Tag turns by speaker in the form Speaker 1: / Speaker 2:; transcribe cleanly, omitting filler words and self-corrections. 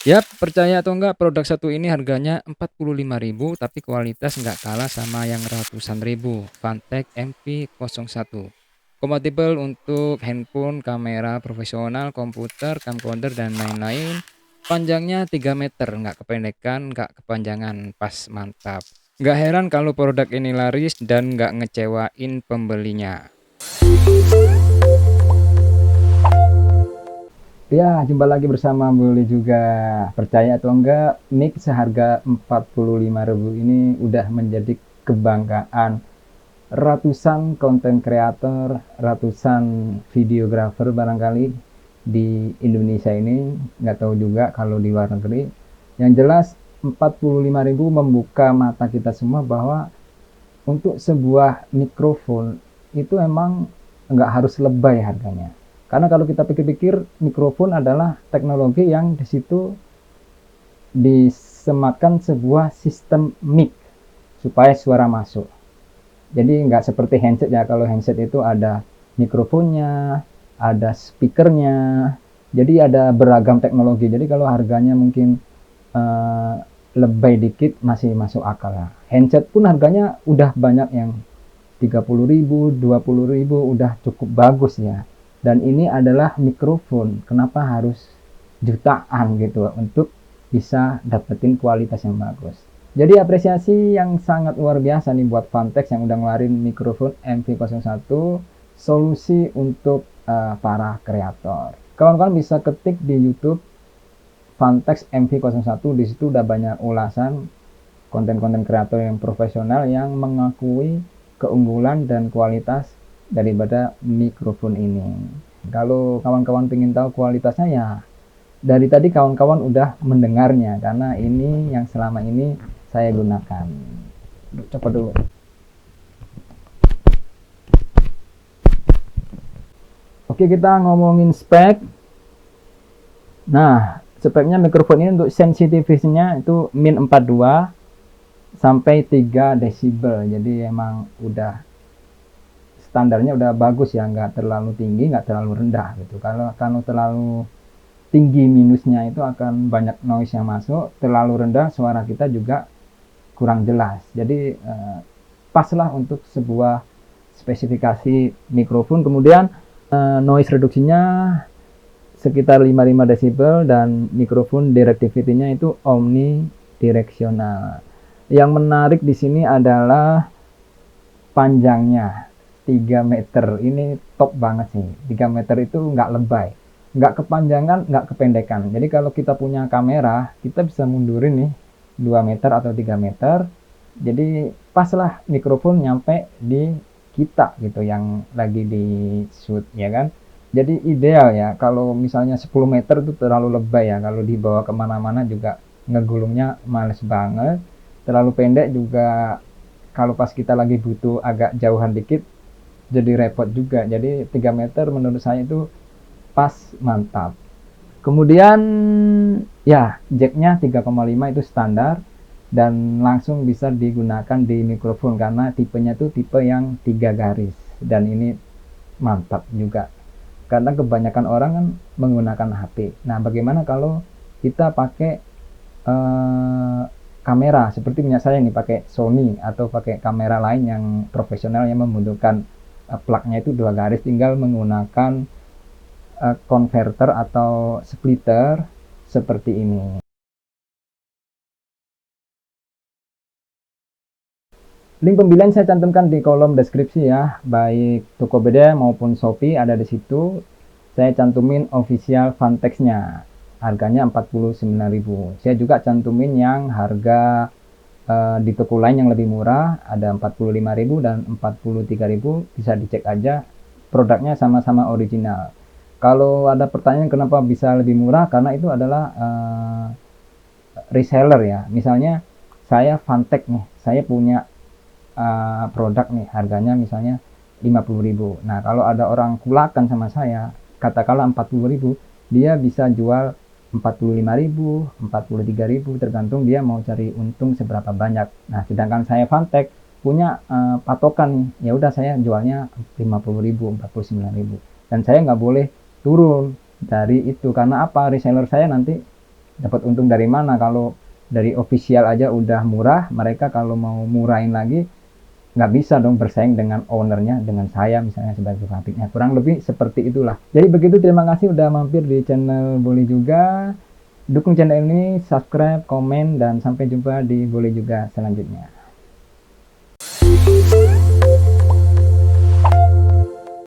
Speaker 1: Yap, percaya atau enggak, produk satu ini harganya 45.000 tapi kualitas nggak kalah sama yang ratusan ribu. Fantech MV01. Kompatibel untuk handphone, kamera profesional, komputer, camcorder, dan lain-lain. Panjangnya 3 meter, nggak kependekan, nggak kepanjangan, pas mantap. Nggak heran kalau produk ini laris dan nggak ngecewain pembelinya.
Speaker 2: Ya, jumpa lagi bersama Boleh juga. Percaya atau enggak, mic seharga 45.000 ini udah menjadi kebanggaan ratusan konten kreator, ratusan videografer barangkali di Indonesia ini. Nggak tahu juga kalau di luar negeri. Yang jelas 45.000 membuka mata kita semua bahwa untuk sebuah mikrofon itu emang nggak harus lebay harganya. Karena kalau kita pikir-pikir, mikrofon adalah teknologi yang di situ disematkan sebuah sistem mic supaya suara masuk. Jadi nggak seperti handset ya. Kalau handset itu ada mikrofonnya, ada speakernya. Jadi ada beragam teknologi. Jadi kalau harganya mungkin eh, lebay dikit masih masuk akal lah. Handset pun harganya udah banyak yang 30.000, 20.000 udah cukup bagus ya. Dan ini adalah mikrofon. Kenapa harus jutaan gitu untuk bisa dapetin kualitas yang bagus. Jadi apresiasi yang sangat luar biasa nih buat Vantex yang udah ngeluarin mikrofon MV01, solusi untuk para kreator. Kawan-kawan bisa ketik di YouTube Vantex MV01, di situ udah banyak ulasan konten-konten kreator yang profesional yang mengakui keunggulan dan kualitas daripada mikrofon ini. Kalau kawan-kawan ingin tahu kualitasnya, ya dari tadi kawan-kawan udah mendengarnya karena ini yang selama ini saya gunakan. Coba dulu. Oke, kita ngomongin spek. Nah, speknya mikrofon ini untuk sensitivity-nya itu min 42 sampai 3 desibel. Jadi emang udah standarnya udah bagus ya, nggak terlalu tinggi, nggak terlalu rendah gitu. Kalau terlalu tinggi minusnya itu akan banyak noise yang masuk, terlalu rendah suara kita juga kurang jelas. Jadi paslah untuk sebuah spesifikasi mikrofon. Kemudian noise reduksinya sekitar 55 desibel dan mikrofon directivity-nya itu omnidirectional. Yang menarik di sini adalah panjangnya 3 meter. Ini top banget sih. 3 meter itu nggak lebay, nggak kepanjangan, nggak kependekan. Jadi kalau kita punya kamera, kita bisa mundurin nih 2 meter atau 3 meter. Jadi paslah mikrofon nyampe di kita gitu yang lagi di shoot ya kan. Jadi ideal ya. Kalau misalnya 10 meter itu terlalu lebay ya. Kalau dibawa kemana-mana juga ngegulungnya males banget. Terlalu pendek juga kalau pas kita lagi butuh agak jauhan dikit jadi repot juga. Jadi 3 meter menurut saya itu pas mantap. Kemudian ya jacknya 3,5 itu standar dan langsung bisa digunakan di mikrofon karena tipenya tuh tipe yang 3 garis dan ini mantap juga. Karena kebanyakan orang kan menggunakan HP. Nah, bagaimana kalau kita pakai kamera seperti punya saya nih, pakai Sony atau pakai kamera lain yang profesional yang membutuhkan plugnya itu 2 garis, tinggal menggunakan converter atau splitter seperti ini. Link pembelian saya cantumkan di kolom deskripsi ya, baik Tokopedia maupun Shopee ada di situ. Saya cantumin official Vantex-nya. Harganya 49.000. Saya juga cantumin yang harga di toko lain yang lebih murah, ada 45.000 dan 43.000. Bisa dicek aja, produknya sama-sama original. Kalau ada pertanyaan kenapa bisa lebih murah, karena itu adalah reseller ya. Misalnya saya Vantex nih, saya punya produk nih harganya misalnya 50.000. Nah, kalau ada orang kulakan sama saya, katakanlah 40.000, dia bisa jual 45.000, 43.000 tergantung dia mau cari untung seberapa banyak. Nah, sedangkan saya Vantex punya patokan nih, ya udah saya jualnya 50.000, 49.000. Dan saya nggak boleh turun dari itu karena apa? Reseller saya nanti Dapat untung dari mana? Kalau dari official aja udah murah, mereka kalau mau murahin lagi nggak bisa dong bersaing dengan ownernya, dengan saya misalnya sebagai pabriknya. Kurang lebih seperti itulah. Jadi begitu, terima kasih udah mampir di channel Boleh Juga. Dukung channel ini, subscribe, komen, dan sampai jumpa di Boleh Juga selanjutnya.